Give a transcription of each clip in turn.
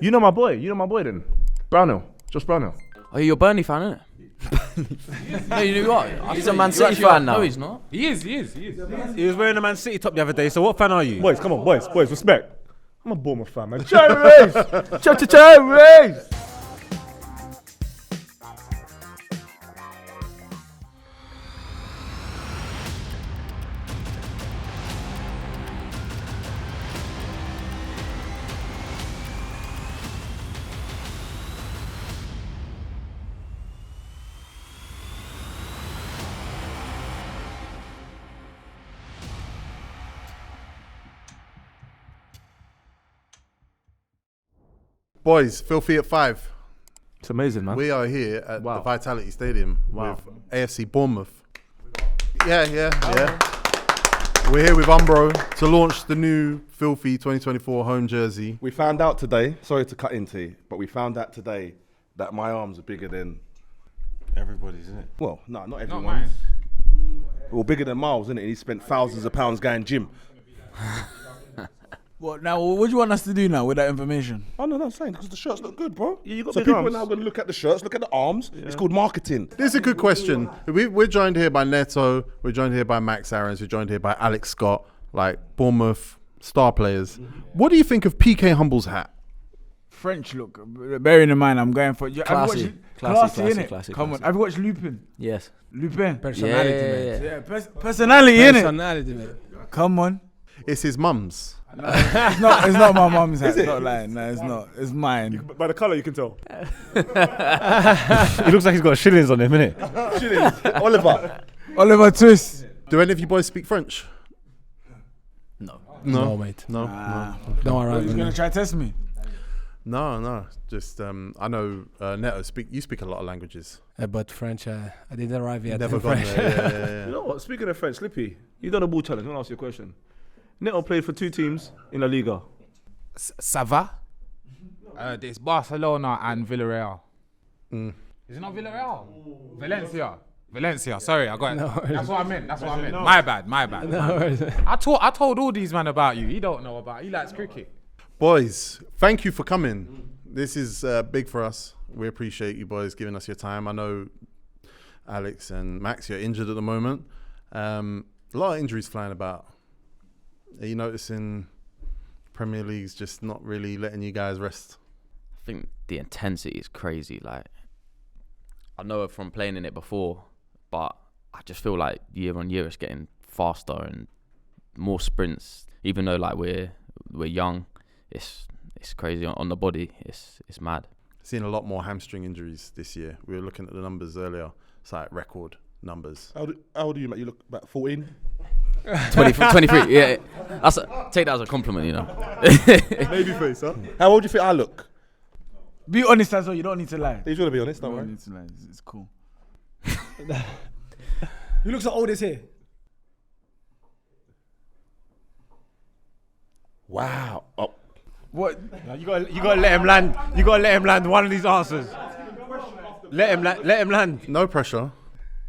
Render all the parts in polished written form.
You know my boy. You know my boy then. Brownhill. Just Brownhill. Oh, you're a Burnley fan, innit? No, you know what? He's a Man City fan now. No, he's not. He is. He was wearing a Man City top the other day, so what fan are you? Boys, come on, boys, respect. I'm a Bournemouth fan, man. Cherries! Cherries! Boys, Filthy at 5. It's amazing, man. We are here at the Vitality Stadium with AFC Bournemouth. Yeah. We're here with Umbro to launch the new Filthy 2024 home jersey. We found out today, sorry to cut into, but we found out today that my arms are bigger than Everybody's, isn't it? well, no, not everyone's. Well, bigger than Miles, isn't it? He spent thousands of pounds going gym. What now? What do you want us to do now with that information? Oh no, I'm saying because the shirts look good, bro. Yeah, you got so big people arms. are now going to look at the shirts, look at the arms. Yeah. It's called marketing. This is a good question. We're joined here by Neto. We're joined here by Max Aarons. We're joined here by Alex Scott, like Bournemouth star players. What do you think of PK Humble's hat? French look. Bearing in mind, I'm going for Classy, innit? classy. Come on, have you watched Lupin? Yes. Lupin. Personality, Yeah, personality, innit? Personality, mate. Come on. It's his mum's. No, it's not my mum's hat. It's not lying. No, it's not. It's mine. By the colour, you can tell. He looks like he's got shillings on him, innit? Shillings. Oliver Twist. Do any of you boys speak French? No, mate. No. Don't arrive. Who's gonna try to test me? No. Just I know Neto you speak a lot of languages. But French, I didn't arrive yet. Never gone there. Yeah. You know what? Speaking of French, Lippy, you done a ball challenge. I want to ask you a question. Neto played for 2 teams in La Liga. Ça va? There's Barcelona and Villarreal. Is it not Villarreal? Valencia. Sorry, I got it. That's what I meant. My bad. I told all these men about you. He don't know about. He likes cricket. Boys, thank you for coming. This is big for us. We appreciate you boys giving us your time. I know Alex and Max, you're injured at the moment. A lot of injuries flying about. Are you noticing Premier League's just not really letting you guys rest? I think the intensity is crazy. Like, I know it from playing in it before, but I just feel like year on year it's getting faster and more sprints. Even though like we're young, it's crazy on the body. It's mad. Seen a lot more hamstring injuries this year. We were looking at the numbers earlier. It's like record numbers. How old are you, mate? You look about 14. 23. Yeah, take that as a compliment, you know. Baby face, huh? How old do you think I look? Be honest as well. You don't need to lie. He's going to be honest, don't You worry. don't need to lie. It's cool. Who looks the oldest here? Wow. Oh. What? You gotta let him land. You gotta let him land one of these answers. Let him land. No pressure.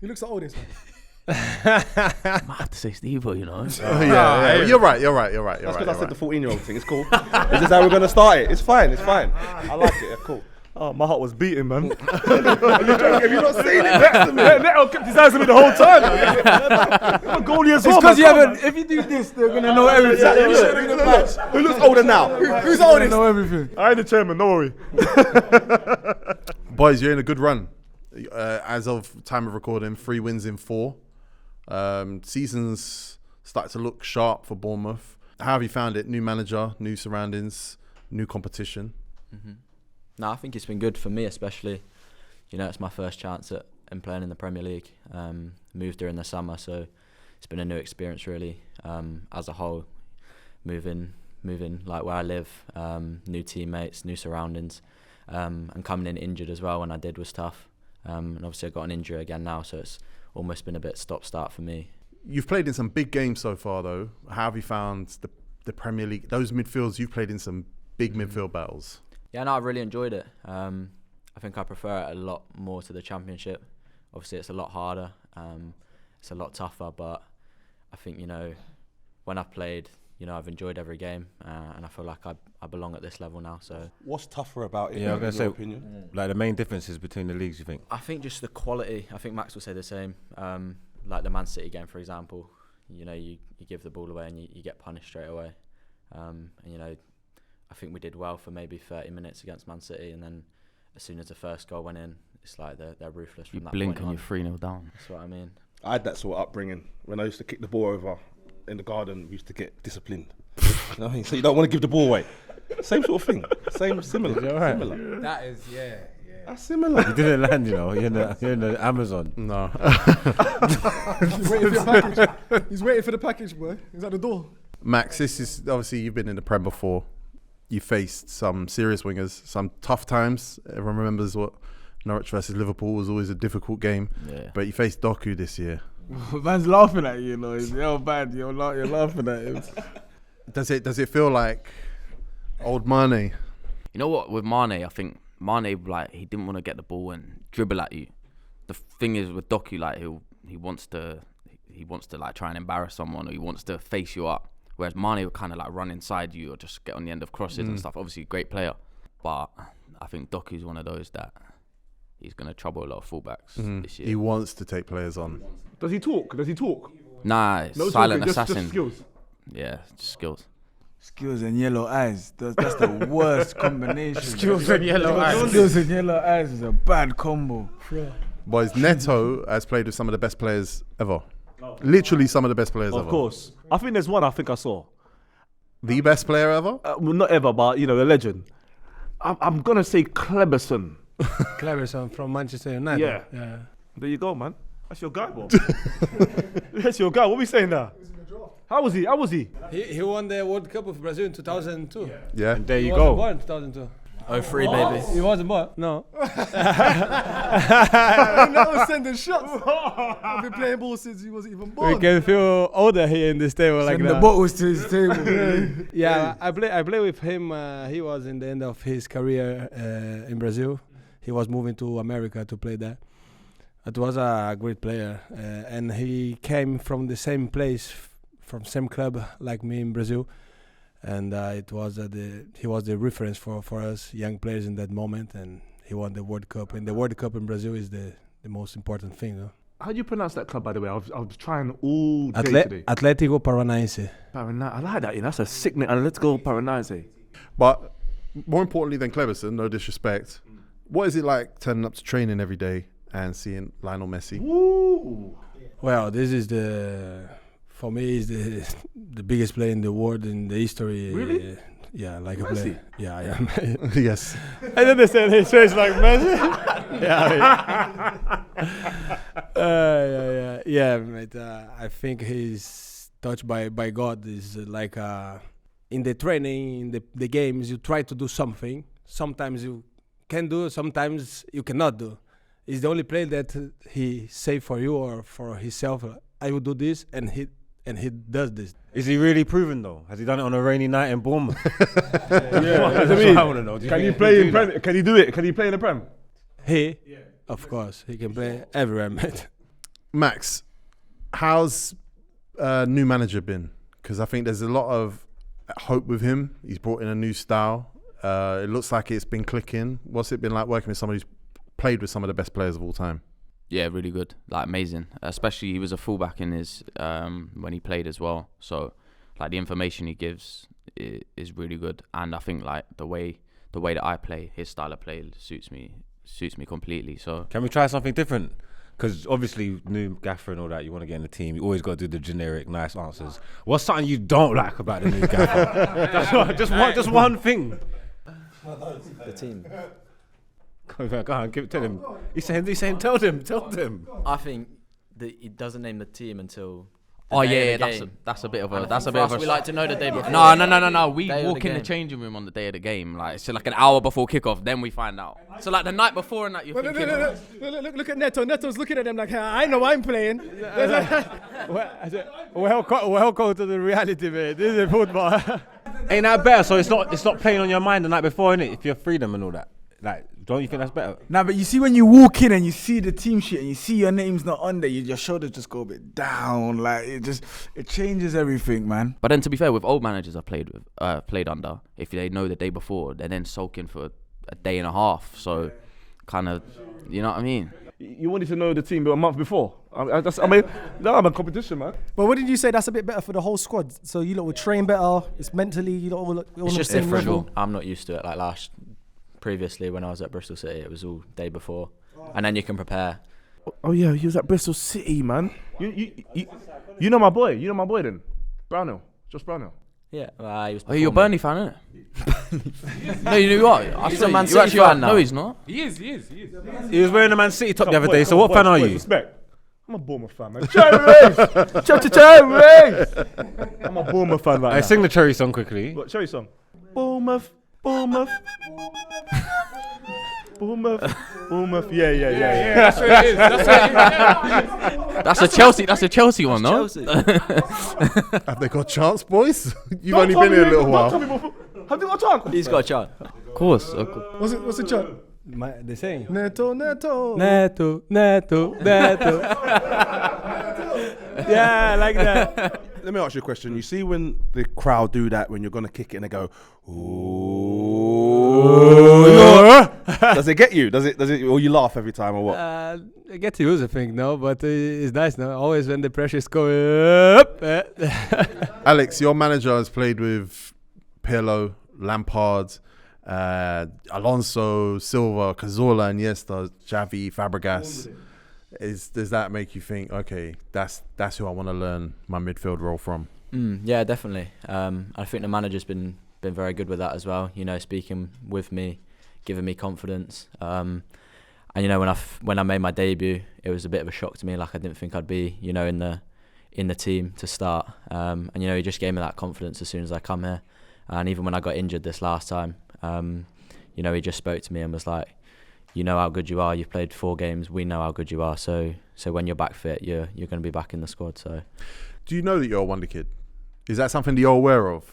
Who looks the oldest? I have to say STEVO, you know. Yeah. You're right. That's because I said the 14-year-old thing. It's cool. Is this how we're going to start it? It's fine. I like it. Yeah, cool. Oh, my heart was beating, man. Have you not seen it next to me? Neto kept his eyes on me the whole time. I'm a goalie as well. It's because you haven't. If you do this, they're gonna know everything. Who looks older now? Who's oldest? Know everything. I ain't the chairman, don't worry. Boys, you're in a good run. As of time of recording, 3 wins in 4. Seasons start to look sharp for Bournemouth. How have you found it? New manager, new surroundings, new competition. No, I think it's been good for me, especially. You know, it's my first chance at playing in the Premier League. Moved during the summer, so it's been a new experience really. As a whole, moving like where I live, new teammates, new surroundings, and coming in injured as well when I did was tough. And obviously I got an injury again now, so it's almost been a bit stop-start for me. You've played in some big games so far, though. How have you found the Premier League? Those midfields, you've played in some big midfield battles. Yeah, no, I really enjoyed it. I think I prefer it a lot more to the Championship. Obviously, it's a lot harder. It's a lot tougher, but I think, you know, when I've played, I've enjoyed every game, and I feel like I belong at this level now. So What's tougher about it? Yeah, I'm in gonna your say, opinion. like the main differences between the leagues, you think? I think just the quality. I think Max will say the same. Like the Man City game, for example. You give the ball away and you get punished straight away. And I think we did well for maybe 30 minutes against Man City, and then as soon as the first goal went in, it's like they're ruthless from that blink point and on. you're 3-0 down. That's what I mean. I had that sort of upbringing. When I used to kick the ball over in the garden, we used to get disciplined. You know what I mean? So you don't want to give the ball away. Same sort of thing. Similar. Right? Similar. That is, yeah. That's similar. You didn't land, you're in the Amazon. No. He's waiting for your package. He's waiting for the package, boy. He's at the door. Max, this is obviously you've been in the Prem before. You faced some serious wingers, some tough times. Everyone remembers what Norwich versus Liverpool was always a difficult game. Yeah. But you faced Doku this year. Man's laughing at you, You're bad. You're laughing at him. Does it feel like old Mane? You know what? With Mane, I think Mane, like, he didn't want to get the ball and dribble at you. The thing is with Doku, like, he wants to like try and embarrass someone, or he wants to face you up. Whereas Mane would kind of like run inside you or just get on the end of crosses and stuff. Obviously, great player, but I think Doku's one of those that he's going to trouble a lot of fullbacks this year. He wants to take players on. Does he talk? Nah, it's No silent talking, assassin. Just skills. Yeah, just skills. Skills and yellow eyes. That's the worst combination. Skills and yellow eyes. Skills and yellow eyes is a bad combo. Boys, Neto has played with some of the best players ever. Literally some of the best players ever. Of course. I think there's one I saw. The best player ever? Well, not ever, but a legend. I'm gonna say Cleberson. Cleberson from Manchester United. Yeah. There you go, man. That's your guy, bro. That's your guy. What are we saying now? How was he? He won the World Cup of Brazil in 2002. Yeah. And there He you wasn't go. born in 2002. 03, baby. He wasn't born. No. Neto was sending shots. I've been playing ball since he wasn't even born. We can feel older here in this table like Send the that. bottles to his table. Yeah, I play with him. He was in the end of his career in Brazil. He was moving to America to play there. It was a great player, and he came from the same place, from same club like me in Brazil, and it was he was the reference for us young players in that moment, and he won the World Cup. And the World Cup in Brazil is the most important thing. Huh? How do you pronounce that club, by the way? I was trying all day today. Atlético Paranaense. I like that. That's a sick name. Let's go Paranaense. But more importantly than Cleberson, no disrespect, what is it like turning up to training every day and seeing Lionel Messi? Woo! Well, this is for me is the biggest player in the world in the history. Really? Yeah, like Messi? a player. Yeah, I am. Yes. I don't understand his face like Messi. Yeah, mate. I think he's touched by God. Is like in the training, in the games, you try to do something. Sometimes you can do, sometimes you cannot do. He's the only player that he say for you or for himself, I will do this, and he does this. Is he really proven though? Has he done it on a rainy night in Bournemouth? Yeah, That's what I want to know. Can you play in Prem? Can he do it? Can he play in the Prem? Of course, he can play everywhere, mate. Max, how's new manager been? Because I think there's a lot of hope with him. He's brought in a new style. It looks like it's been clicking. What's it been like working with somebody who's played with some of the best players of all time? Yeah, really good. Like, amazing. Especially he was a fullback in his when he played as well. So, like, the information he gives is really good. And I think like the way that I play, his style of play suits me completely. So Can we try something different? Because obviously new gaffer and all that, you want to get in the team. You always got to do the generic nice answers. What's something you don't like about the new gaffer? That's one thing. The team. Go on, tell him. He's saying, tell them. I think that he doesn't name the team until. Oh yeah, that's a bit of a We like to know the day before. No. We Day of walk the in the game. changing room on the day of the game, like so, like an hour before kickoff. Then we find out. So like the night before and that you're thinking. Look at Neto. Neto's looking at them like, I know I'm playing. Welcome to the reality, mate. This is football. Ain't that better? So it's not playing on your mind the night before, innit? If you're freedom and all that. Like, don't you think that's better? Nah, but you see when you walk in and you see the team sheet and you see your name's not on there, your shoulders just go a bit down. Like it changes everything, man. But then to be fair, with old managers I played under, if they know the day before, they're then soaking for a day and a half. So kind of, you know what I mean? You wanted to know the team a month before. I'm a competition, man. But what did you say? That's a bit better for the whole squad. So you lot would train better. It's mentally, you lot all on It's the just same different. level. I'm not used to it. Like previously when I was at Bristol City, it was all day before, and then you can prepare. Oh yeah, he was at Bristol City, man. You know my boy. You know my boy then, Brownhill, Josh Brownhill. Yeah, he was. Oh, you're a Burnley fan, innit? No, you know what? He's a Man City fan now. No, he's not. He is. He was wearing the Man City top the other day. So what fan are you? Respect. I'm a Bournemouth fan, man. Cherries! Cherries! I'm a Bournemouth fan right now. Sing the Cherry song quickly. What, Cherry song? Bournemouth. Yeah. That's what it is. That's a Chelsea. That's a Chelsea one, no? Have they got a chance, boys? You've only been here a little while. Have they got a chance? He's got a chance. Of course. What's the chant? They saying Neto. Neto. Yeah, I like that. Let me ask you a question. You see when the crowd do that when you're gonna kick it and they go, ooh, does it get you? Does it? Or you laugh every time or what? I get to use, I think, no, but it's nice, no. Always when the pressure is going up. Alex, your manager has played with Pirlo, Lampard, Alonso, Silva, Cazorla, Iniesta, Xavi, Fabregas. Does that make you think, okay, that's who I want to learn my midfield role from? Yeah, definitely. I think the manager's been very good with that as well. You know, speaking with me, giving me confidence. And you know, when I made my debut, it was a bit of a shock to me. Like I didn't think I'd be, you know, in the team to start. And you know, he just gave me that confidence as soon as I come here. And even when I got injured this last time, you know, he just spoke to me and was like, you know how good you are. You've played 4 games. We know how good you are. So when you're back fit, you're going to be back in the squad. So, do you know that you're a wonder kid? Is that something that you're aware of?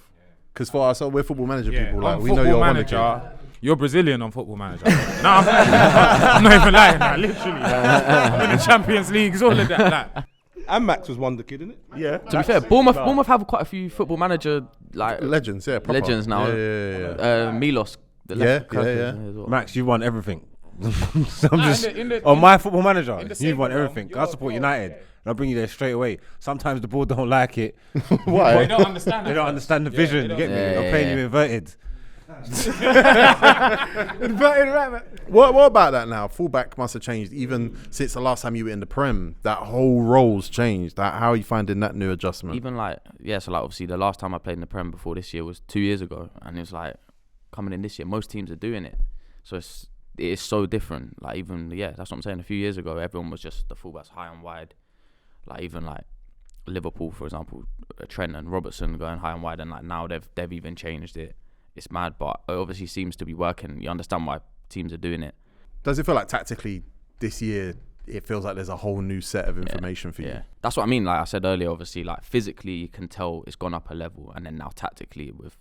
Because for us, we're football manager people. Like we know you're a wonder kid. You're Brazilian on Football Manager. No, I'm not even lying. Like, literally, I'm in the Champions Leagues, all of that. Like. And Max was wonder kid, innit? Yeah. To be fair, Bournemouth have quite a few Football Manager like legends. Yeah, proper. legends now. Yeah. Milos. The left as well. Max, you won everything. So I'm just on my Football Manager. You've won everything. I support United, and I'll bring you there straight away. Sometimes the board don't like it. Why? They don't understand. They don't understand the vision. You get me? They're playing you inverted. What about that now? Fullback must have changed even since the last time you were in the Prem. That whole role's changed. How are you finding that new adjustment? Even like so like obviously the last time I played in the Prem before this year was 2 years ago, and it's like coming in this year, most teams are doing it, so it is so different. Like even that's what I'm saying. A few years ago, everyone was just the fullbacks high and wide. Like even like Liverpool, for example, Trent and Robertson going high and wide, and like now they've even changed it. It's mad, but it obviously seems to be working. You understand why teams are doing it. Does it feel like tactically this year it feels like there's a whole new set of information for you? Yeah, that's what I mean. Like I said earlier, obviously, like physically you can tell it's gone up a level, and then now tactically with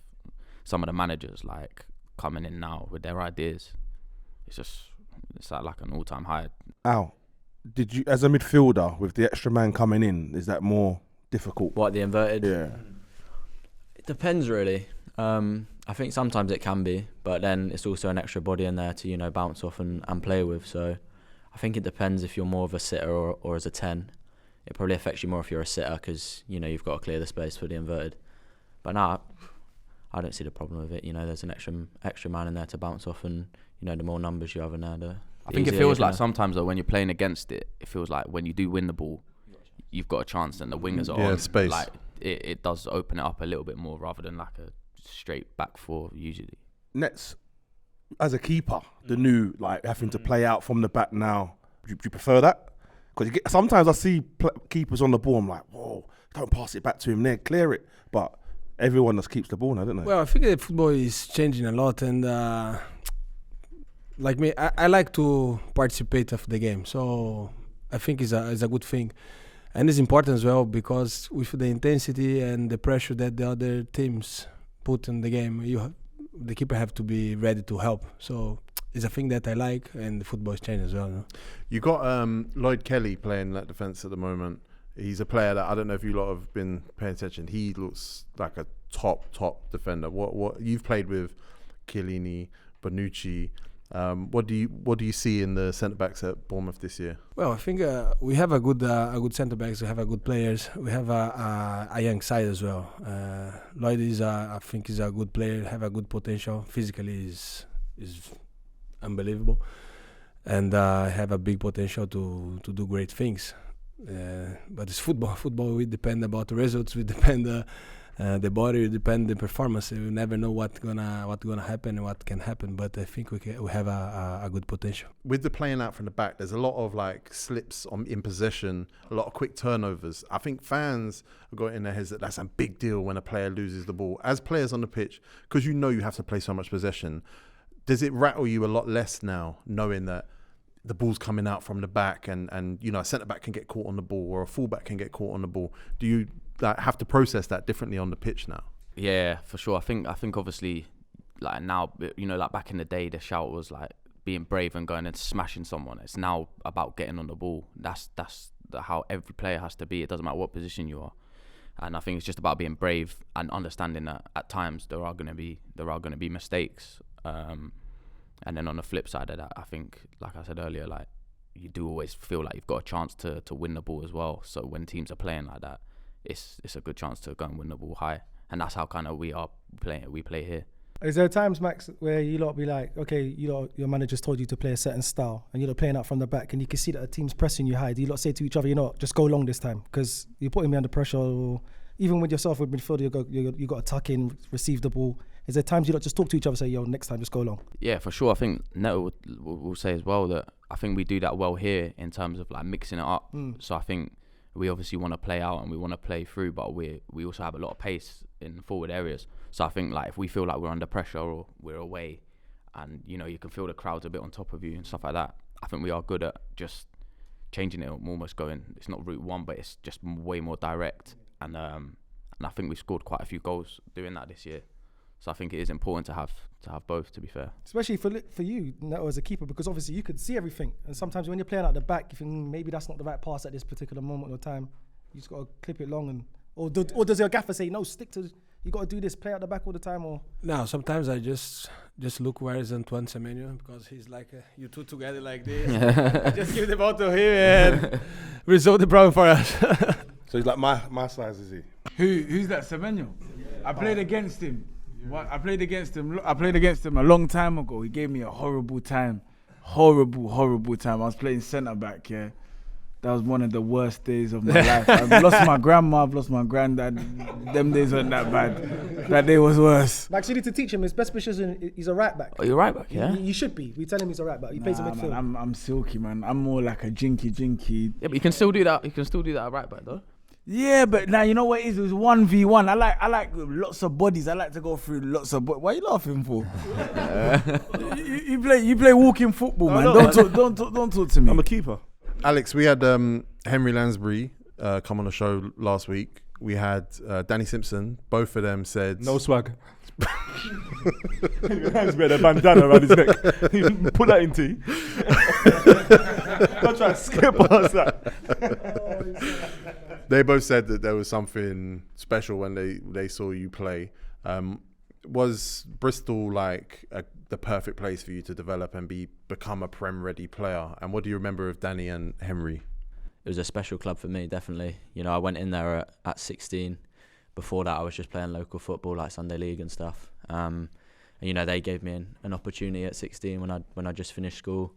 some of the managers like coming in now with their ideas, it's like an all-time high. Al, did you, as a midfielder with the extra man coming in, is that more difficult? What, the inverted? Yeah. It depends really. I think sometimes it can be, but then it's also an extra body in there to, you know, bounce off and play with. So I think it depends if you're more of a sitter or as a 10. It probably affects you more if you're a sitter because, you know, you've got to clear the space for the inverted. But no, I don't see the problem with it. You know, there's an extra man in there to bounce off, and, you know, the more numbers you have in there, I think it feels like sometimes though when you're playing against it, it feels like when you do win the ball, you've got a chance and the wingers are on. Space. Like it does open it up a little bit more rather than like a straight back 4 usually. Nets, as a keeper, the new like having to play out from the back now, do you prefer that? Because sometimes I see keepers on the ball, I'm like, whoa, don't pass it back to him there, clear it. But everyone just keeps the ball now, don't they? Well, I think that football is changing a lot, and like me, I like to participate of the game, so I think it's a good thing. And it's important as well because with the intensity and the pressure that the other teams put in the game, the keeper have to be ready to help. So it's a thing that I like, and the football is changing as well. You know? You got Lloyd Kelly playing that defence at the moment. He's a player that I don't know if you lot have been paying attention. He looks like a top defender. What you've played with Chiellini, Bonucci. What do you see in the centre backs at Bournemouth this year? Well, I think we have a good centre backs. We have a good players. We have a young side as well. Lloyd is I think is a good player. Have a good potential. Physically is unbelievable, and have a big potential to do great things. But it's football. Football, we depend about the results. We depend the body. We depend the performance. We never know what's gonna happen and what can happen. But I think we have a good potential. With the playing out from the back, there's a lot of like slips in possession, a lot of quick turnovers. I think fans have got in their heads that that's a big deal when a player loses the ball. As players on the pitch, because you know you have to play so much possession, does it rattle you a lot less now, knowing that the ball's coming out from the back and you know, a centre-back can get caught on the ball or a full-back can get caught on the ball? Do you have to process that differently on the pitch now? Yeah, for sure. I think obviously, like now, you know, like back in the day, the shout was like being brave and going and smashing someone. It's now about getting on the ball. That's how every player has to be. It doesn't matter what position you are. And I think it's just about being brave and understanding that at times there are going to be mistakes. And then on the flip side of that, I think, like I said earlier, like you do always feel like you've got a chance to win the ball as well. So when teams are playing like that, it's a good chance to go and win the ball high. And that's how kind of we play here. Is there times, Max, where you lot be like, okay, you lot, your manager's told you to play a certain style and you're playing out from the back and you can see that the team's pressing you high? Do you lot say to each other, you know, just go long this time because you're putting me under pressure? Or even with yourself with midfield, you got to tuck in, receive the ball. Is there times you lot just talk to each other and say, yo, next time just go long? Yeah, for sure. I think Neto will say as well that I think we do that well here in terms of like mixing it up. So I think we obviously want to play out and we want to play through, but we also have a lot of pace in forward areas. So I think like if we feel like we're under pressure or we're away and, you know, you can feel the crowds a bit on top of you and stuff like that, I think we are good at just changing it, almost going, it's not route one, but it's just way more direct. And I think we've scored quite a few goals doing that this year. So I think it is important to have both, to be fair. Especially for you, Neto, as a keeper, because obviously you could see everything. And sometimes when you're playing out the back, you think maybe that's not the right pass at this particular moment of time. You just got to clip it long. Or does your gaffer say, no, stick to, you got to do this, play out the back all the time? Or no, sometimes I just look where is Antoine Semenyo, because he's like, you two together like this. Just give the ball to him and resolve the problem for us. So he's like my size, is he? Who's that, Semenyo? I played against him. I played against him a long time ago. He gave me a horrible time. Horrible time. I was playing centre back, yeah. That was one of the worst days of my life. I've lost my grandma, I've lost my granddad. Them days weren't that bad. That day was worse. Max, you need to teach him. His best position, he's a right back. Oh, you're right back, yeah? You should be. We tell him he's a right back. He plays in midfield. Man, I'm silky, man. I'm more like a jinky. Yeah, but you can still do that. You can still do that at right back, though. Yeah, but now you know what it is? It was 1v1. I like lots of bodies. I like to go through lots of bodies. What are you laughing for? you play walking football, man. Don't talk to me. I'm a keeper. Alex, we had Henry Lansbury come on the show last week. We had Danny Simpson. Both of them said no swag. Lansbury had a bandana around his neck. Put that in tea. Don't try to skip past that. They both said that there was something special when they saw you play. Was Bristol like the perfect place for you to develop and become a Prem-ready player? And what do you remember of Danny and Henry? It was a special club for me, definitely. You know, I went in there at 16. Before that, I was just playing local football, like Sunday League and stuff. And you know, they gave me an opportunity at 16 when I just finished school.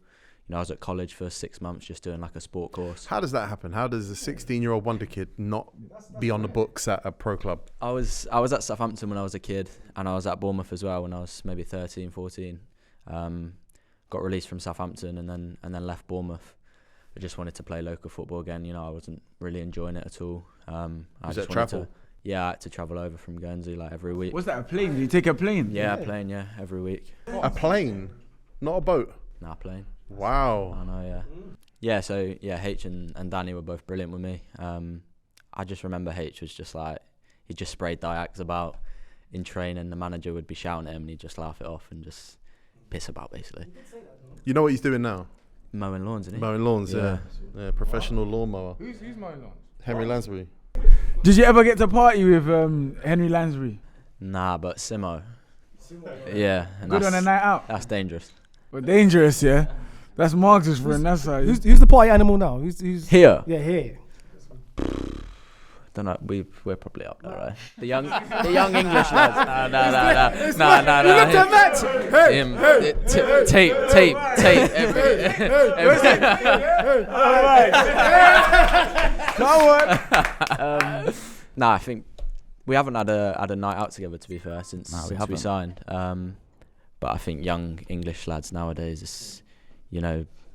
You know, I was at college for 6 months just doing like a sport course. How does that happen? How does a 16-year-old wonder kid not be on the books at a pro club? I was at Southampton when I was a kid, and I was at Bournemouth as well when I was maybe 13, 14. Got released from Southampton and then left Bournemouth. I just wanted to play local football again. You know, I wasn't really enjoying it at all. Was that travel? Yeah, I had to travel over from Guernsey like every week. Was that a plane? Did you take a plane? Yeah, a plane, yeah, every week. A plane? Not a boat? Nah, plane. Wow. I know, yeah. Yeah, so, yeah, H and Danny were both brilliant with me. I just remember H was just like, he just sprayed Diacs about in training. The manager would be shouting at him and he'd just laugh it off and just piss about basically. You know what he's doing now? Mowing lawns, isn't he? Mowing lawns, yeah. Professional lawnmower. Who's mowing lawns? Henry Lansbury. Did you ever get to party with Henry Lansbury? Nah, but Simo. Yeah. And Good on a night out. That's dangerous. But dangerous, yeah. That's Margs' friend. That's how. Who's the party animal now? Who's Here. Yeah, here. Don't know. We're probably up there, right? The young English lads. No. Look at Max. Him, tape. Nah, I think we haven't had a night out together, to be fair, since we haven't. signed. But I think young English lads nowadays is,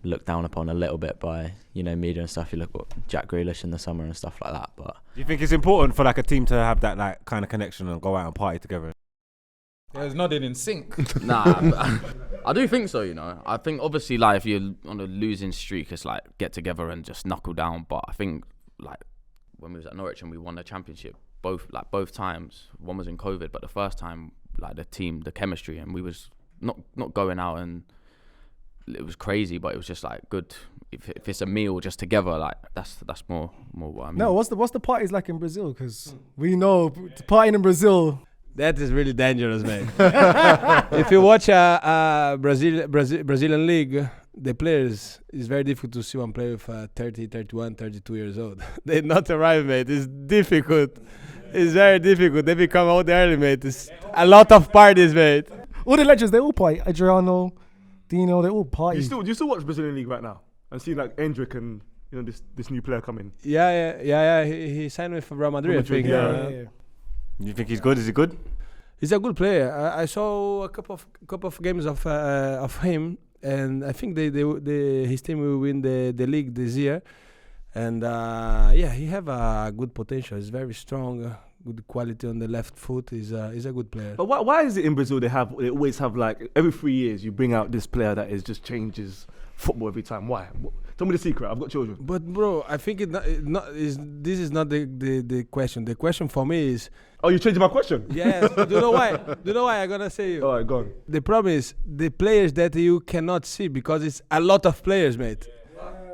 looked down upon a little bit by, media and stuff. You look at Jack Grealish in the summer and stuff like that. But Do you think it's important for like a team to have that like kind of connection and go out and party together? There's nothing in sync. Nah, I do think so. I think obviously like if you're on a losing streak, it's like get together and just knuckle down. But I think like when we was at Norwich and we won the championship, both times. One was in COVID, but the first time like the team, the chemistry, and we was not going out and it was crazy, but it was just like good. If it's a meal just together, like that's more what I mean. No, what's the parties like in Brazil? Because we know partying in Brazil. That is really dangerous, man. If you watch a Brazilian league, the players, it's very difficult to see one player with 30, 31, 32 years old. They not arrive, mate. It's difficult. It's very difficult. They become old early, mate. It's a lot of parties, mate. All the legends, they all party. Adriano, Dino, they all party. Do you still watch Brazilian League right now and see like Endrick and this new player coming? Yeah. He signed with Real Madrid, I think. Yeah. You think he's good? Is he good? He's a good player. I saw a couple of games of him, and I think his team will win the league this year. And he have a good potential. He's very strong, good quality on the left foot. He's a good player. But why is it in Brazil they always have like every 3 years you bring out this player that just changes football every time? Why? Tell me the secret. I've got children. But bro, I think this is not the question. The question for me is. Oh, you're changing my question? Yes. Do you know why? I'm gonna say you. All right, go on. The problem is the players that you cannot see because it's a lot of players, mate.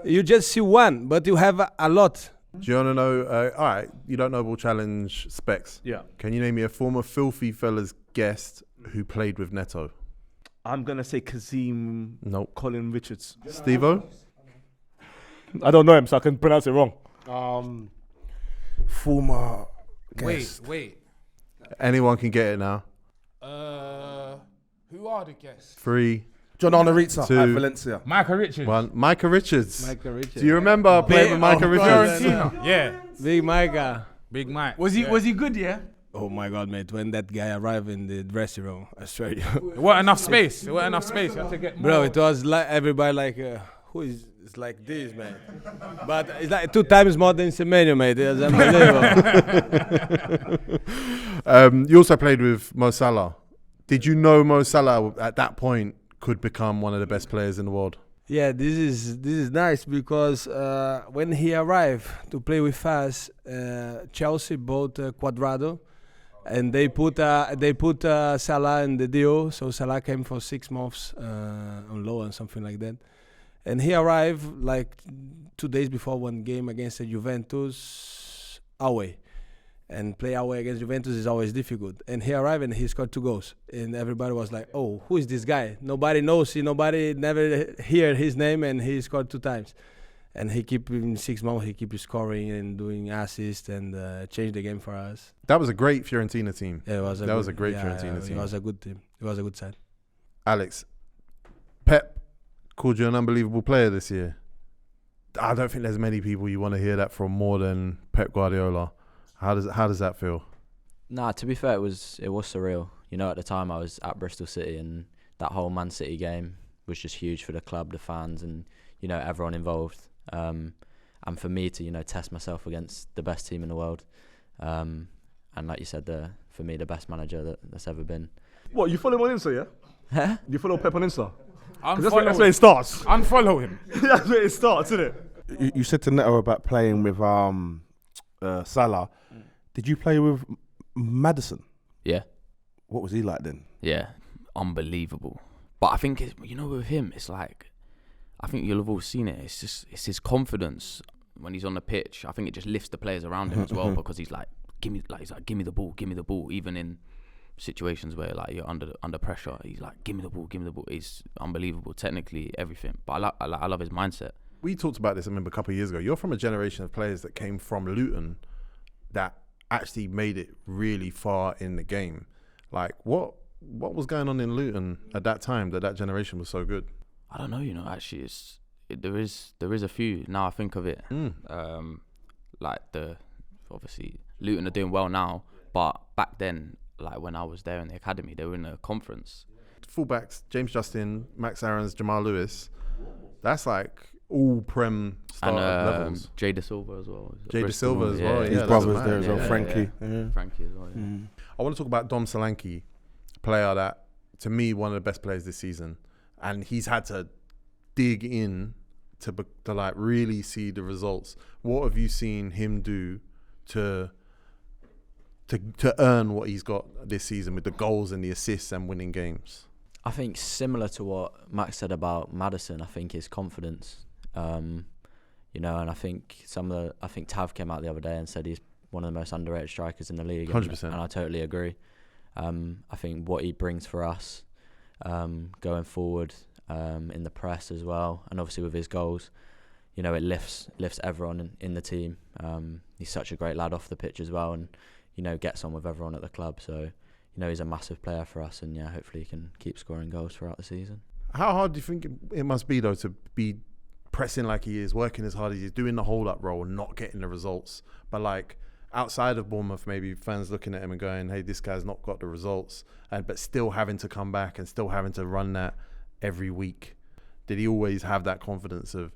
You just see one, but you have a lot. Do you want to know? All right, you don't know Ball Challenge specs. Yeah. Can you name me a former Filthy Fellas guest who played with Neto? I'm gonna say Kazim. Nope. Colin Richards. Stevo? I don't know him, so I can pronounce it wrong. Former guest. Wait. Anyone can get it now. Who are the guests? 3, John Arnaritza 2, at Valencia. Micah Richards. 1. Micah Richards. Micah Richards. Do you remember playing with Micah Richards? Yeah. Big Micah. Big Mike. Was he good? Yeah. Oh my God, mate! When that guy arrived in the dressing room, I swear you. It wasn't enough space. You had to get more. Bro, it was like everybody like, who is? It's like this, man. But it's like 2 times more than Semenyo, mate. It's unbelievable. You also played with Mo Salah. Did you know Mo Salah at that point could become one of the best players in the world? Yeah, this is nice because when he arrived to play with us, Chelsea bought Cuadrado, and they put Salah in the deal. So Salah came for 6 months on loan and something like that. And he arrived like 2 days before one game against the Juventus away. And play away against Juventus is always difficult. And he arrived and he scored 2 goals. And everybody was like, oh, who is this guy? Nobody knows him, nobody never hear his name, and he scored 2 times. And he keep in 6 months, he keep scoring and doing assists and changed the game for us. That was a great Fiorentina team. Yeah, that was a great Fiorentina team. It was a good team. It was a good side. Alex, Pep called you an unbelievable player this year. I don't think there's many people you want to hear that from more than Pep Guardiola. How does that feel? Nah, to be fair, it was surreal. At the time I was at Bristol City, and that whole Man City game was just huge for the club, the fans, and everyone involved. And for me to test myself against the best team in the world, and like you said, for me the best manager that's ever been. What, you follow him on Insta, yeah? You follow Pep on Insta? That's where it starts. Unfollow him. That's where it starts, isn't it? You said to Neto about playing with Salah. Did you play with Maddison? Yeah. What was he like then? Yeah, unbelievable. But I think with him, it's like, I think you'll have all seen it. It's his confidence when he's on the pitch. I think it just lifts the players around him as well, because he's like, give me the ball, even in situations where like you're under pressure. He's like, give me the ball. He's unbelievable, technically, everything. But I love his mindset. We talked about this, I remember, a couple of years ago. You're from a generation of players that came from Luton that actually made it really far in the game. Like, what was going on in Luton at that time that generation was so good? I don't know, actually, there is a few, now I think of it. Like, obviously, Luton are doing well now, but back then, like when I was there in the academy, they were in a conference. Fullbacks, James Justin, Max Aarons, Jamal Lewis, that's like all Prem starter levels. Jay Da Silva as well. Jay Da Silva as well. His brothers there as well, Frankie. Yeah. Frankie as well. Yeah. I want to talk about Dom Solanke, a player that, to me, one of the best players this season, and he's had to dig in to like really see the results. What have you seen him do to earn what he's got this season with the goals and the assists and winning games? I think similar to what Max said about Maddison, I think his confidence, and I think I think Tav came out the other day and said he's one of the most underrated strikers in the league. 100%. And I totally agree. I think what he brings for us, going forward, in the press as well, and obviously with his goals, it lifts everyone in the team. He's such a great lad off the pitch as well, and gets on with everyone at the club. So, he's a massive player for us, and hopefully he can keep scoring goals throughout the season. How hard do you think it must be, though, to be pressing like he is, working as hard as he is, doing the hold-up role and not getting the results? But, like, outside of Bournemouth, maybe fans looking at him and going, hey, this guy's not got the results, but still having to come back and still having to run that every week. Did he always have that confidence of,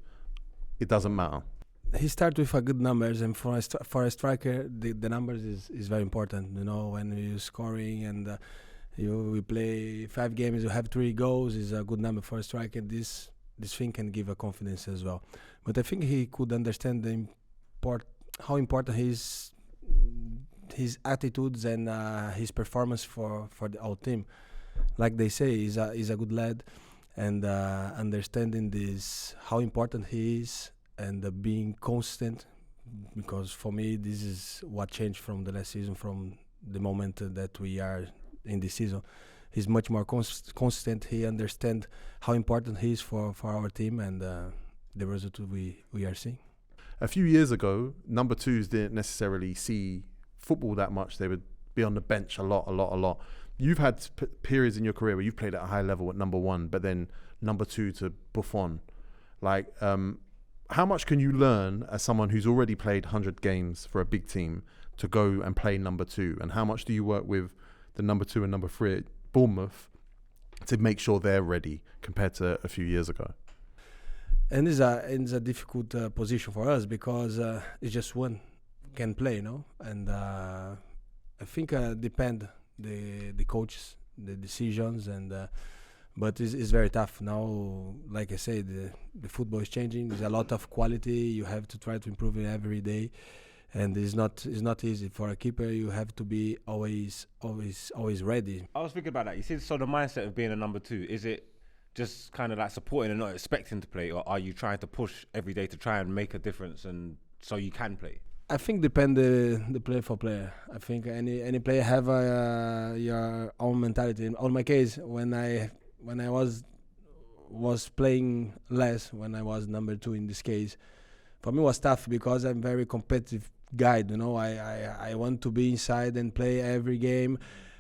it doesn't matter? He started with a good numbers, and for a striker, the numbers is very important. When you're scoring and we play 5 games, you have 3 goals, is a good number for a striker. This thing can give a confidence as well. But I think he could understand how important his attitudes and his performance for the whole team. Like they say, he's a good lad, and understanding how important he is. And being constant, because for me this is what changed from the last season, from the moment that we are in this season. He's much more constant. He understands how important he is for our team, and the result we are seeing. A few years ago, number 2s didn't necessarily see football that much. They would be on the bench a lot. You've had periods in your career where you've played at a high level at number 1, but then number 2 to Buffon. Like, how much can you learn as someone who's already played 100 games for a big team to go and play number 2? And how much do you work with the number 2 and number 3 at Bournemouth to make sure they're ready compared to a few years ago? And it's a difficult position for us, because it's just one can play, And I think depend the coaches, the decisions, and but it's very tough now. Like I said, the football is changing. There's a lot of quality. You have to try to improve it every day, and it's not easy for a keeper. You have to be always ready. I was thinking about that. You see, so the mindset of being a number 2, is it just kind of like supporting and not expecting to play, or are you trying to push every day to try and make a difference and so you can play? I think depend the player for player. I think any player have your own mentality. On my case, when I was playing less, when I was number 2 in this case, for me it was tough, because I'm very competitive guy. I want to be inside and play every game,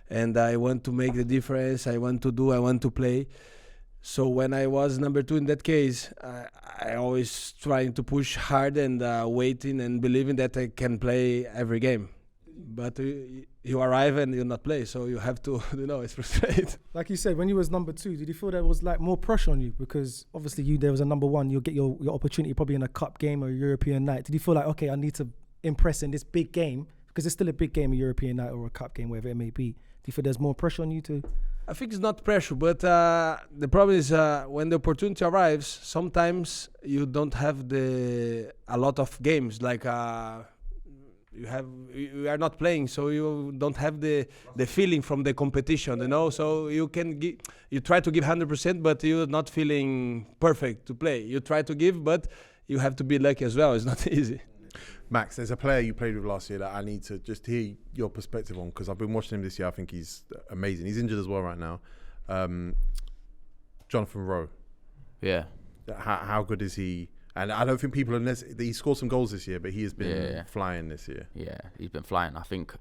and I want to make the difference. I want to play. So when I was number 2 in that case, I always trying to push hard and waiting and believing that I can play every game. But you arrive and you not play, so you have to, it's frustrating. Like you said, when you was number 2, did you feel there was like more pressure on you? Because obviously there was a number 1, you'll get your opportunity probably in a cup game or a European night. Did you feel like, okay, I need to impress in this big game? Because it's still a big game, a European night or a cup game, wherever it may be. Do you feel there's more pressure on you too? I think it's not pressure, but the problem is when the opportunity arrives, sometimes you don't have a lot of games. Like you are not playing, so you don't have the feeling from the competition, you know. So you try to give 100%, but you're not feeling perfect to play. You try to give, but you have to be lucky as well. It's not easy. Max, there's a player you played with last year that I need to just hear your perspective on, because I've been watching him this year. I think he's amazing. He's injured as well right now. Jonathan Rowe. Yeah. How good is he? And I don't think people he scored some goals this year, but he has been flying this year. Yeah, he's been flying. I think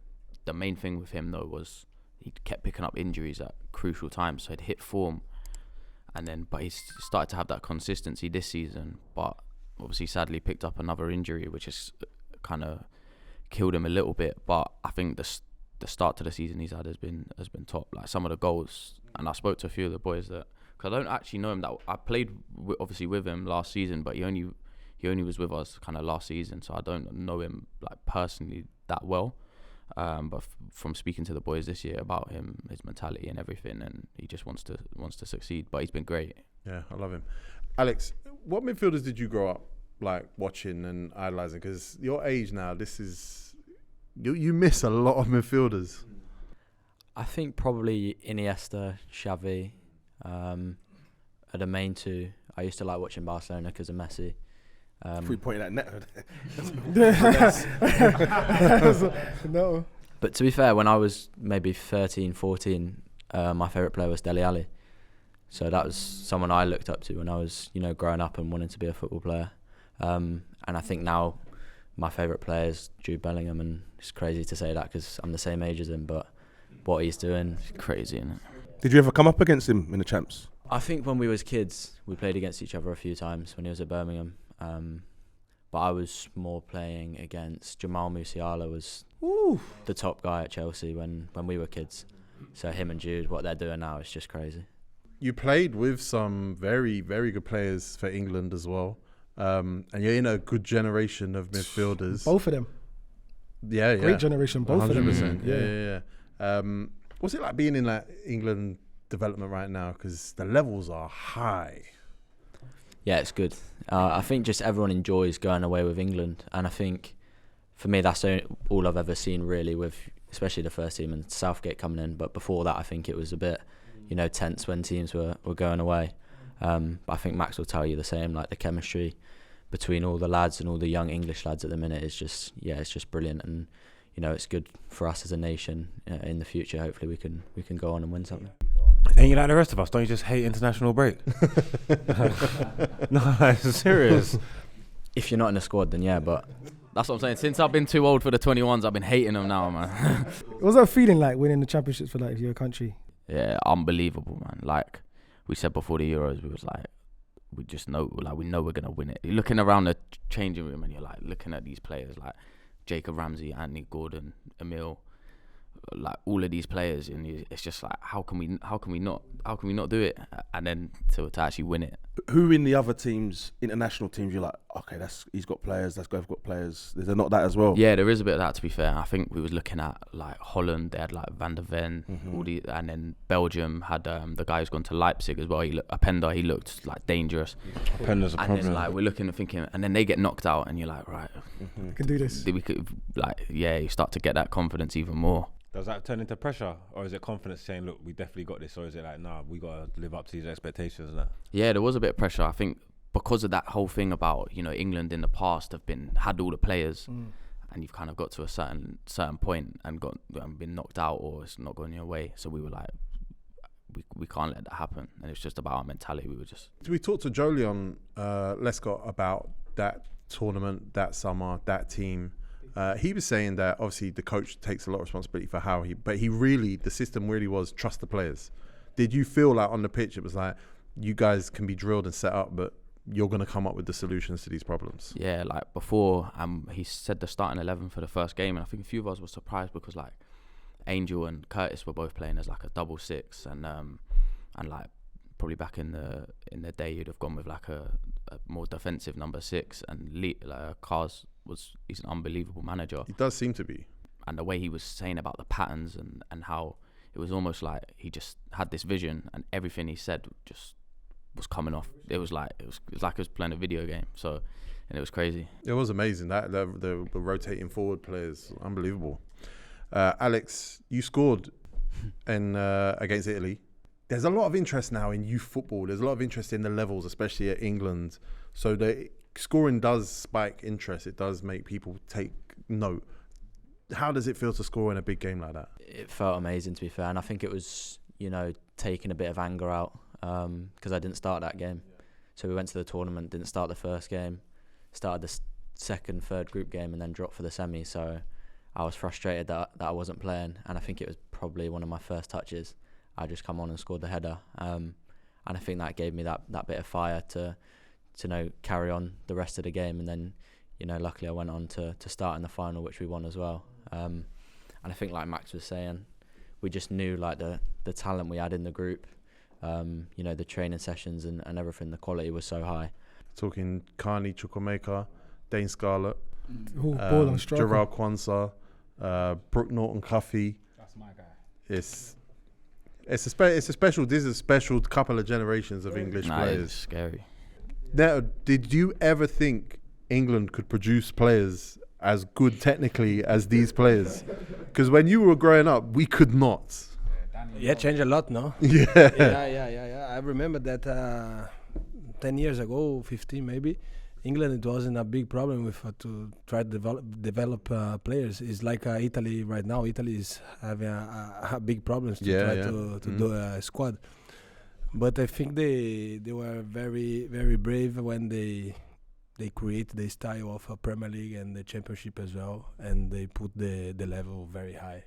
the main thing with him though was he kept picking up injuries at crucial times, so he'd hit form, but he's started to have that consistency this season. But obviously, sadly, picked up another injury, which has kind of killed him a little bit. But I think the start to the season he's had has been top. Like some of the goals, and I spoke to a few of the boys that. I don't actually know him that I played obviously with him last season, but he only was with us kind of last season, so I don't know him like personally that well. But from speaking to the boys this year about him, his mentality and everything, and he just wants to succeed. But he's been great. Yeah, I love him. Alex, what midfielders did you grow up like watching and idolizing? Because your age now, this is you miss a lot of midfielders. I think probably Iniesta, Xavi. Are the main two. I used to like watching Barcelona because of Messi. We pointed at Neto. No. But to be fair, when I was maybe 13, 14, my favourite player was Dele Alli. So that was someone I looked up to when I was, growing up and wanting to be a football player. And I think now my favourite player is Jude Bellingham, and it's crazy to say that because I'm the same age as him, but what he's doing is crazy, isn't it? Did you ever come up against him in the champs? I think when we was kids, we played against each other a few times when he was at Birmingham. But I was more playing against Jamal Musiala, was the top guy at Chelsea when we were kids. So him and Jude, what they're doing now is just crazy. You played with some very, very good players for England as well. And you're in a good generation of midfielders. Both of them. Yeah. Great generation, both 100%. of them. Yeah. What's it like being in that England development right now? Because the levels are high. Yeah, it's good. I think just everyone enjoys going away with England. And I think, for me, that's all I've ever seen really with, especially the first team and Southgate coming in. But before that, I think it was a bit, tense when teams were going away. But I think Max will tell you the same, like the chemistry between all the lads and all the young English lads at the minute is just, it's just brilliant. And, it's good for us as a nation in the future. Hopefully we can go on and win something. And you like the rest of us, don't you just hate international break? No, it's serious. If you're not in the squad, then yeah, but... That's what I'm saying. Since I've been too old for the 21s, I've been hating them now, man. What was that feeling like winning the championships for like your country? Yeah, unbelievable, man. Like we said before the Euros, we was like, we just know, like we know we're gonna win it. You're looking around the changing room and you're like looking at these players like Jacob Ramsey, Anthony Gordon, Emil, like all of these players, and it's just like how can we not do it, and then to actually win it. Who in the other teams, international teams, you're like, okay, he's got players, that's got players. Is there not that as well? Yeah, there is a bit of that, to be fair. I think we was looking at like Holland, they had like Van der Ven, and then Belgium had the guy who's gone to Leipzig as well. Openda, he looked like dangerous. Openda's a problem. And then like we're looking and thinking, and then they get knocked out, and you're like, right, we can do this. We could, like, you start to get that confidence even more. Does that turn into pressure, or is it confidence saying, look, we definitely got this, or is it like, nah, we got to live up to these expectations now? Yeah, there was a bit of pressure. I think because of that whole thing about, England in the past had all the players, and you've kind of got to a certain point and been knocked out, or it's not going your way. So we were like, we can't let that happen, and it's just about our mentality. We talked to Jolion Lescott about that tournament, that summer, that team. He was saying that obviously the coach takes a lot of responsibility for the system really was trust the players. Did you feel like on the pitch it was like you guys can be drilled and set up, but you're going to come up with the solutions to these problems? Yeah, like before, he said the starting 11 for the first game, and I think a few of us were surprised because like Angel and Curtis were both playing as like a double six, and like probably back in the day you'd have gone with like a more defensive number 6, and Cars he's an unbelievable manager. He does seem to be. And the way he was saying about the patterns and how it was almost like he just had this vision, and everything he said just was coming off. It was like he was playing a video game. So and it was crazy. It was amazing. That the rotating forward players, unbelievable. Alex, you scored in against Italy. There's a lot of interest now in youth football. There's a lot of interest in the levels, especially at England. So the scoring does spike interest. It does make people take note. How does it feel to score in a big game like that? It felt amazing, to be fair, and I think it was, taking a bit of anger out because I didn't start that game. So we went to the tournament, didn't start the first game, started the second, third group game, and then dropped for the semi. So I was frustrated that I wasn't playing, and I think it was probably one of my first touches. I just come on and scored the header, and I think that gave me that bit of fire to carry on the rest of the game. And then, luckily I went on to start in the final, which we won as well. And I think, like Max was saying, we just knew like the talent we had in the group. The training sessions and everything, the quality was so high. Talking Carney Chukwuemeka, Dane Scarlett, Gerald Kwanzaa, Brooke Norton-Cuffy. That's my guy. It's a special. This is a special couple of generations of English players. It's scary. Now, did you ever think England could produce players as good technically as these players? Because when you were growing up, we could not. Yeah, changed a lot, no? Yeah. Yeah. I remember that 10 years ago, 15 maybe, England, it wasn't a big problem with to try to develop players. It's like Italy right now. Italy is having a big problems to try to do a squad. But I think they were very, very brave when they create the style of a Premier League and the Championship as well, and they put the level very high.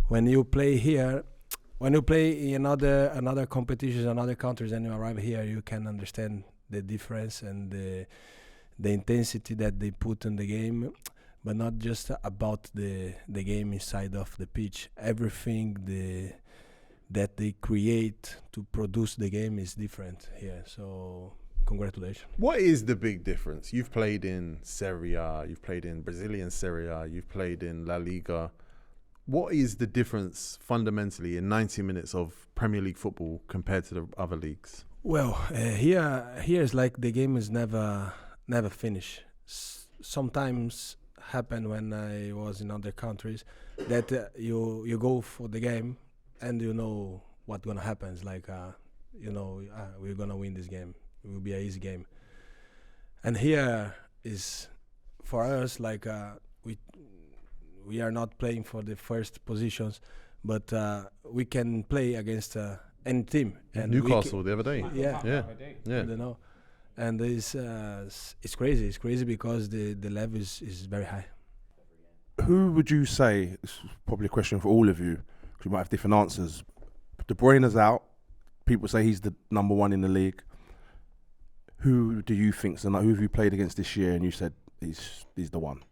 When you play here, when you play in another competitions, another countries, and you arrive here, you can understand the difference and the intensity that they put in the game, but not just about the game inside of the pitch. Everything that they create to produce the game is different here. So congratulations. What is the big difference? You've played in Serie A, you've played in Brazilian Serie A, you've played in La Liga. What is the difference fundamentally in 90 minutes of Premier League football compared to the other leagues? Well, here is like the game is never finished. Sometimes happen when I was in other countries that you go for the game and you know what's gonna happen. It's like we're gonna win this game. It will be an easy game. And here is for us like we are not playing for the first positions, but we can play against any team. And Newcastle the other day. Yeah. I don't know. And it's crazy. It's crazy because the level is very high. Who would you say, this is probably a question for all of you, because you might have different answers. De Bruyne's out. People say he's the number one in the league. Who do you think's the who have you played against this year and you said he's the one?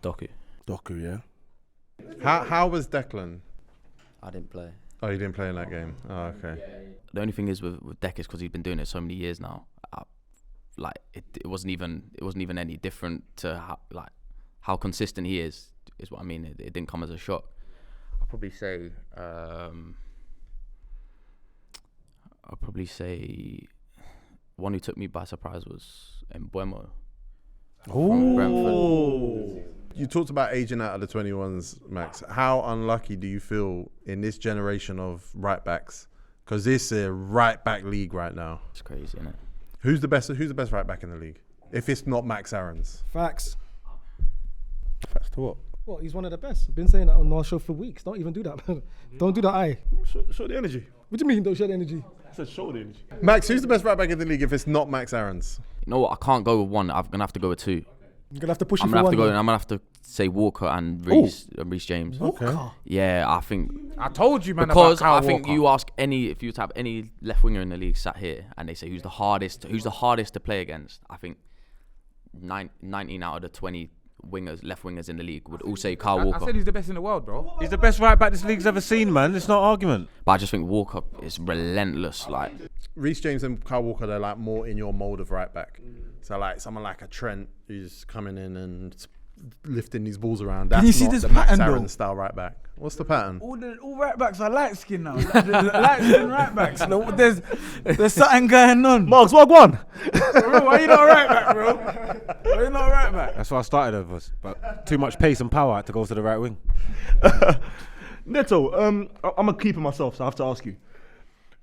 Doku, yeah. How was Declan? I didn't play. Oh, you didn't play in that game? Oh, okay. The only thing is with Dec is because he's been doing it so many years now. It wasn't even any different to how consistent he is what I mean. It didn't come as a shock. I'll probably say one who took me by surprise was Mbeumo from Brentford. You talked about aging out of the 21s, Max. How unlucky do you feel in this generation of right backs? Because this is a right back league right now. It's crazy, isn't it? Who's the best right back in the league? If it's not Max Aarons. Facts. Facts to what? Well, he's one of the best. I've been saying that on our show for weeks. Don't even do that. Don't do that. Show the energy. What do you mean? Don't show the energy. I said show the energy. Max, who's the best right back in the league if it's not Max Aarons? You know what? I can't go with one. I'm gonna have to go with two. You're gonna have to push I'm it for one. I'm gonna have to say Walker and Reece James. Walker. Okay. Yeah, I think I told you, man. because about Kyle I think Walker. you ask if you were to have any left winger in the league sat here and they say who's the hardest to play against, I think 19 out of the 20 left wingers in the league would all say Kyle Walker. I said he's the best in the world, bro. He's the best right back this league's ever seen, man. It's not argument. But I just think Walker is relentless. Like Reece James and Kyle Walker, they're like more in your mold of right back. So like someone like a Trent who's coming in and lifting these balls around. That's Can you see not this the Max pattern, Aaron though? style right back. What's the pattern? All right backs are light skin now. Light skin right backs. No, there's something going on. Margs, what one? Bro, why you not right back, bro? Why you not right back? That's what I started with, us, but too much pace and power I had to go to the right wing. Neto, I'm a keeper myself, so I have to ask you.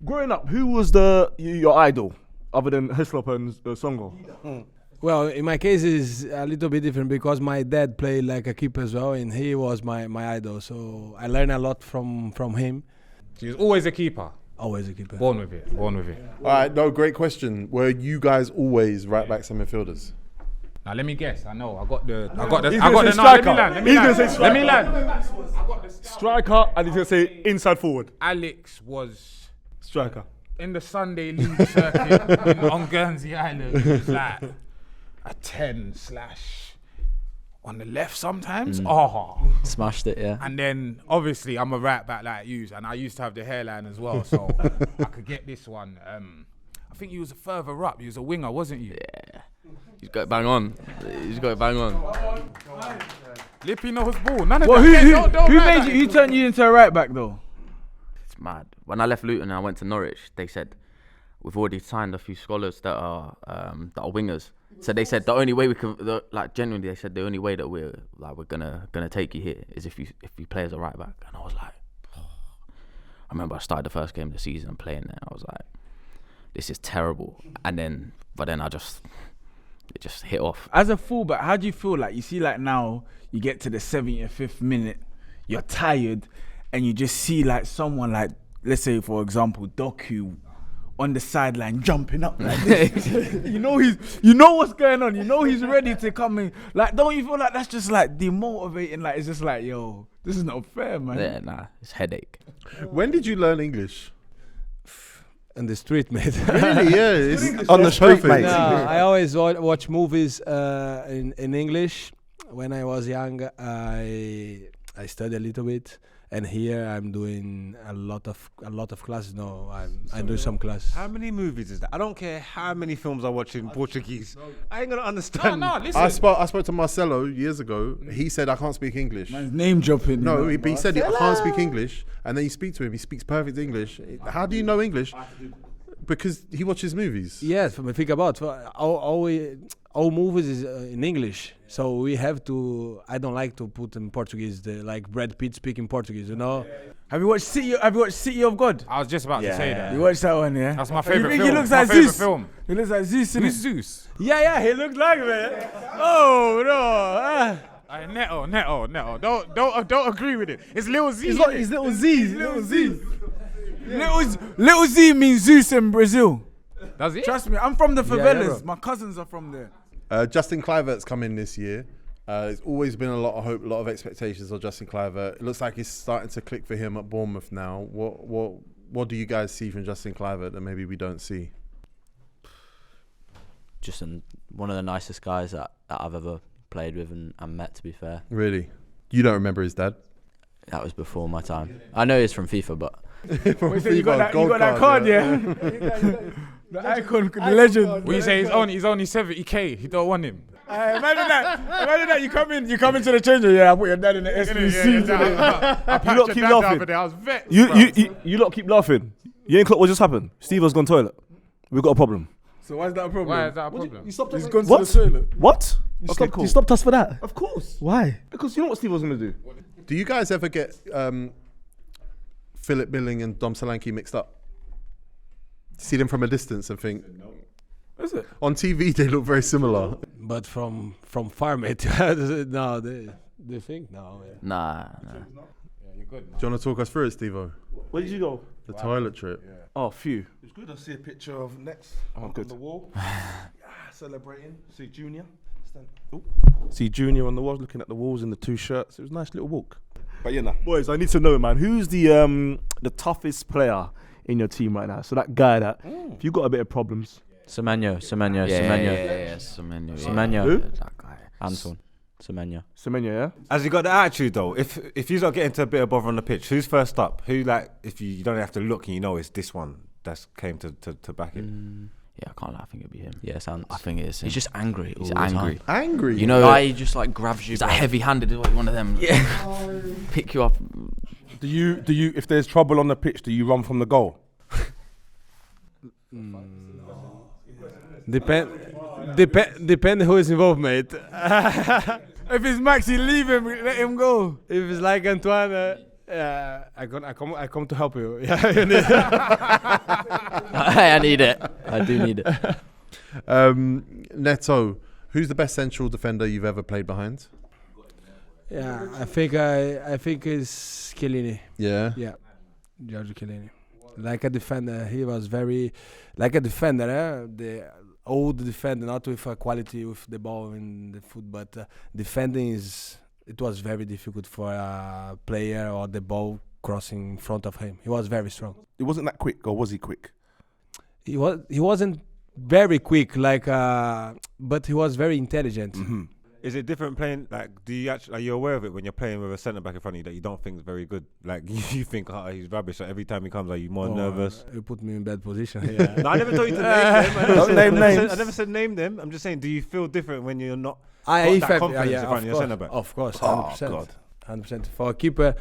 Growing up, who was your idol other than Hislop and Songo? Well, in my case, it's a little bit different because my dad played like a keeper as well, and he was my idol. So I learned a lot from him. He was always a keeper. Always a keeper. Born with it. Born with it. All right, no, great question. Were you guys always right backs and midfielders? Now let me guess. I know. I got the. He's I got gonna the. say No, let striker. me land. Let me He's land. gonna say Let me striker. land. Striker, and he's gonna say inside forward. Alex was Striker. in the Sunday League circuit on Guernsey Island. It was like a 10/ on the left sometimes. Smashed it, yeah. And then obviously I'm a right back like you, and I used to have the hairline as well, so I could get this one. I think you was further up. You was a winger, wasn't you? Yeah. He's got it bang on. He's got it bang on. Lippy knows ball. None of Well, that. who made you? Who turned you into a right back though? It's mad. When I left Luton and I went to Norwich, they said we've already signed a few scholars that are wingers. So they said the only way we can, genuinely, they said the only way that we're gonna take you here is if you play as a right back. And I was like, I remember I started the first game of the season playing there. I was like, this is terrible. But then it just hit off. As a fullback, how do you feel? Like you see, like now you get to the 75th minute, you're tired, and you just see like someone like, let's say for example, Doku on the sideline jumping up like this. you know what's going on. You know he's ready to come in. Like, don't you feel like that's just like demotivating? Like it's just like, yo, this is not fair, man. Yeah, nah, it's headache. When did you learn English? In the street, mate. Really? Yeah, it's On the street, perfect. mate. No, I always watch movies in English. When I was young, I studied a little bit, and here I'm doing a lot of classes. No, I do some classes. How many movies is that? I don't care how many films I watch in Portuguese. I ain't gonna understand. No, listen. I spoke to Marcelo years ago. He said I can't speak English. Man's name dropping. No, he said I can't speak English, and then you speak to him. He speaks perfect English. How do you know English? Because he watches movies. Yes, think about all movies is in English, so we have to. I don't like to put in Portuguese, like Brad Pitt speaking Portuguese, you know. Have you watched City of God? I was just about to say that. You watched that one, yeah? That's my favorite You film. think he looks My like favorite Zeus? film. He looks like Zeus, innit? Who's Zeus? Yeah, he looks like man. Oh no. Neto. Don't agree with it. It's Lil Z. He's little Z. Little Z means Zeus in Brazil. Does it? Trust me, I'm from the favelas. bro. My cousins are from there. Justin Kluivert's come in this year. There's always been a lot of hope, a lot of expectations of Justin Kluivert. It looks like it's starting to click for him at Bournemouth now. What do you guys see from Justin Kluivert that maybe we don't see? Just one of the nicest guys that I've ever played with and met, to be fair. Really? You don't remember his dad? That was before my time. I know he's from FIFA, but You got that card, yeah? The icon, the legend. When you say he's only 70k, you don't want him. Imagine that. You come into the change room. Yeah, I put your dad in the SBC. I You lot keep laughing. I was vexed. You lot keep laughing. You ain't clocked what just happened. Steve-O's gone toilet. We've got a problem. So why is that a problem? Why is that a problem? You stopped us. He's gone What? to the toilet. What? Okay, cool. You stopped us for that? Of course. Why? Because you know what Steve was going to do? Do you guys ever get Philip Billing and Dom Solanke mixed up? See them from a distance and think, Is it? on TV they look very similar. But from far, mate. No, they think no. Yeah. Nah. Do you want to talk us through it, Steve-O? Where did you go? The toilet trip. Oh, phew. It's good to see a picture of Nets on good. the wall. Celebrating. See Junior. See Junior on the wall, looking at the walls in the two shirts. It was a nice little walk. But Boys, I need to know, man, who's the toughest player in your team right now? So that guy that, if you got a bit of problems. Semenyo. Yeah, Semenyo. Who? That guy. Anton. Semenyo. Semenyo, yeah? Has he got the attitude though? If you not get into a bit of bother on the pitch, who's first up? Who, like, if you don't have to look and you know it's this one that's came to back it? Yeah, I can't lie. I think it'd be him. Yeah, Sans. I think it is him. He's just angry. He's all the angry. time. Angry? You know, Guy just like grabs you. he's like by- heavy-handed. Is one of them. Yeah. Pick you up. do you if there's trouble on the pitch, do you run from the goal? Depend who is involved, mate. If it's Maxi, leave him. Let him go. If it's like Antoine, I come to help you. Yeah, you need I need it. I do need it. Neto, who's the best central defender you've ever played behind? Yeah, I think it's Chiellini. Yeah. Yeah, Giorgio Chiellini. Like a defender, he was very like a defender. The old defender, not with quality with the ball in the foot, but defending it was very difficult for a player or the ball crossing in front of him. He was very strong. He wasn't that quick, or was he quick? He wasn't very quick, but he was very intelligent. Mm-hmm. Is it different playing? Like, are you aware of it when you're playing with a centre back in front of you that you don't think is very good? Like, you think, he's rubbish. So every time he comes, are you more nervous? You put me in bad position. Yeah. No, I never told you to name them. Don't name names. I never said name them. I'm just saying, do you feel different when you're not Confidence in front of your centre back? Of course, 100%. Oh, God. 100%. For a keeper,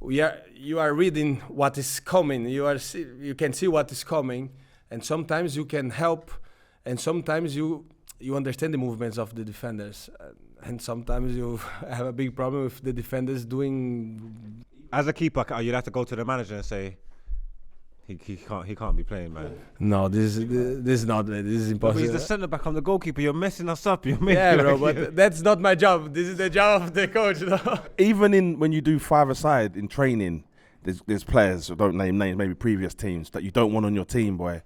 you are reading what is coming. You can see what is coming, and sometimes you can help, and sometimes you understand the movements of the defenders, and sometimes you have a big problem with the defenders doing. As a keeper, you'd have to go to the manager and say, he can't be playing, man. No, this is impossible. But he's the centre back. I'm the goalkeeper. You're messing us up. Yeah, bro, but that's not my job. This is the job of the coach. Even when you do five-a-side in training, there's players who don't name names, maybe previous teams that you don't want on your team, boy.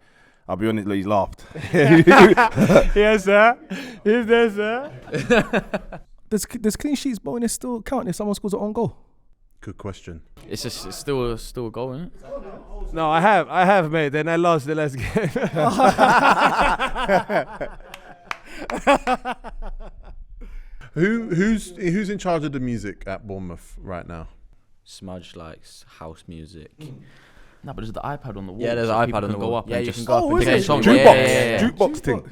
I'll be honest, he laughed. Yes, sir. Is there, sir? Does clean sheets bonus still count if someone scores an own goal? Good question. It's still a goal, isn't it? No, I have, mate, and I lost the last game. Who's in charge of the music at Bournemouth right now? Smudge likes house music. No, but there's the iPad on the wall. Yeah, there's so an people iPad on can the go wall. up Yeah, and you just can go up Oh, and is play it? songs. Jukebox thing.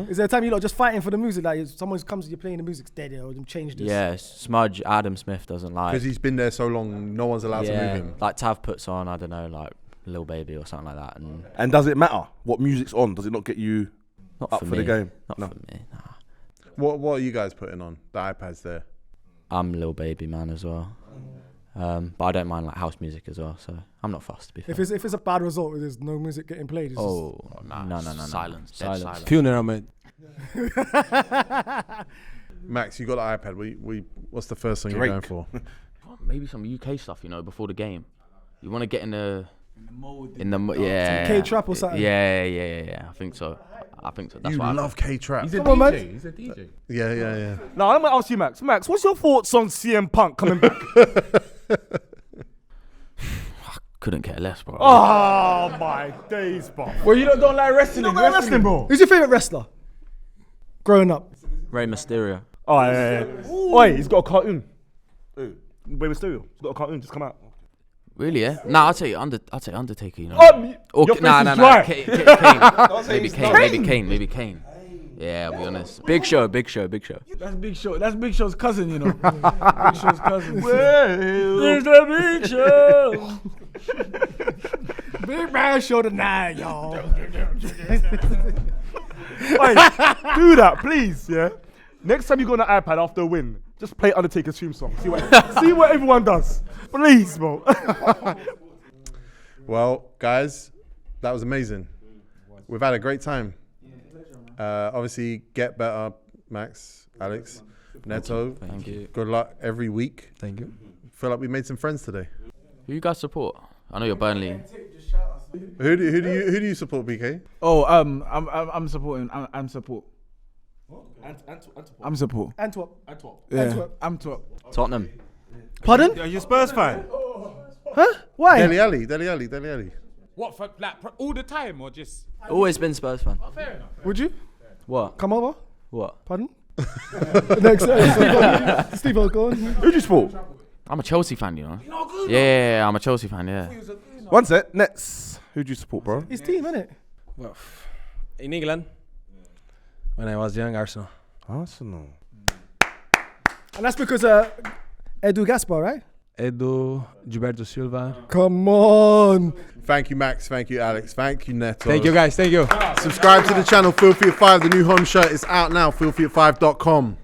Is there a time you're not just fighting for the music? Like someone comes, you're playing the music's dead, or change this. Yeah, Smudge, Adam Smith doesn't like. Because he's been there so long, no one's allowed to move him. Like Tav puts on, I don't know, like Lil Baby or something like that. And does it matter what music's on? Does it not get you Not up for for me. the game? Not No. for me, nah. What are you guys putting on? The iPad's there. I'm Lil Baby man as well. But I don't mind like house music as well, so I'm not fussed to be fair. If it's a bad result, there's no music getting played. It's no. Silence. Silence. Funeral, mate. Max, you got the iPad. What's the first thing Drake. you're going for? Maybe some UK stuff, before the game. You want to get in the mode. Yeah. K-trap or something. Yeah. I think so. That's You what love K-trap. He's a Come on, man. DJ. He's a DJ. Yeah. Now, I'm going to ask you, Max. Max, what's your thoughts on CM Punk coming back? couldn't care less, bro. Oh, my days, bro. Well, you don't like wrestling. You don't like wrestling, bro? Who's your favourite wrestler? Growing up. Rey Mysterio. Oh, yeah. Wait, he's got a cartoon. Rey Mysterio. He's got a cartoon just come out. Really? Yeah. Nah, I'll take Undertaker. Your face is dry. Kane. Maybe Kane. Yeah, I'll be honest. Big Show. That's Big Show. That's Big Show's cousin, Big Show's cousin. It's the Big Show. Big man show tonight, y'all. Wait, do that, please, yeah? Next time you go on the iPad after a win, just play Undertaker's theme song. See what everyone does. Please, bro. Well, guys, that was amazing. We've had a great time. Obviously, get better, Max, Alex, Neto. Thank you. Good luck every week. Thank you. Feel like we made some friends today. Who you guys support? I know you're Burnley. Who do you support, BK? Oh, I'm supporting. I'm support. I'm support. Antwerp. Yeah. Antwerp. Tottenham. Pardon? Are you a Spurs fan? Huh? Why? Dele Alli. What, for like all the time or just? Always been Spurs fan. Fair enough. Would you What? come over? What? Pardon? Next, Steve, go on. Who do you support? I'm a Chelsea fan, Yeah, I'm a Chelsea fan, yeah. One sec. Nets. Who do you support, bro? His team, innit? Well, in England, when I was young, Arsenal. Arsenal. And that's because Edu Gaspar, right? Edu, Gilberto Silva. Come on. Thank you, Max. Thank you, Alex. Thank you, Neto. Thank you, guys. Thank you. Subscribe to the channel, Filthy at 5. The new home shirt is out now, filthyat5.com.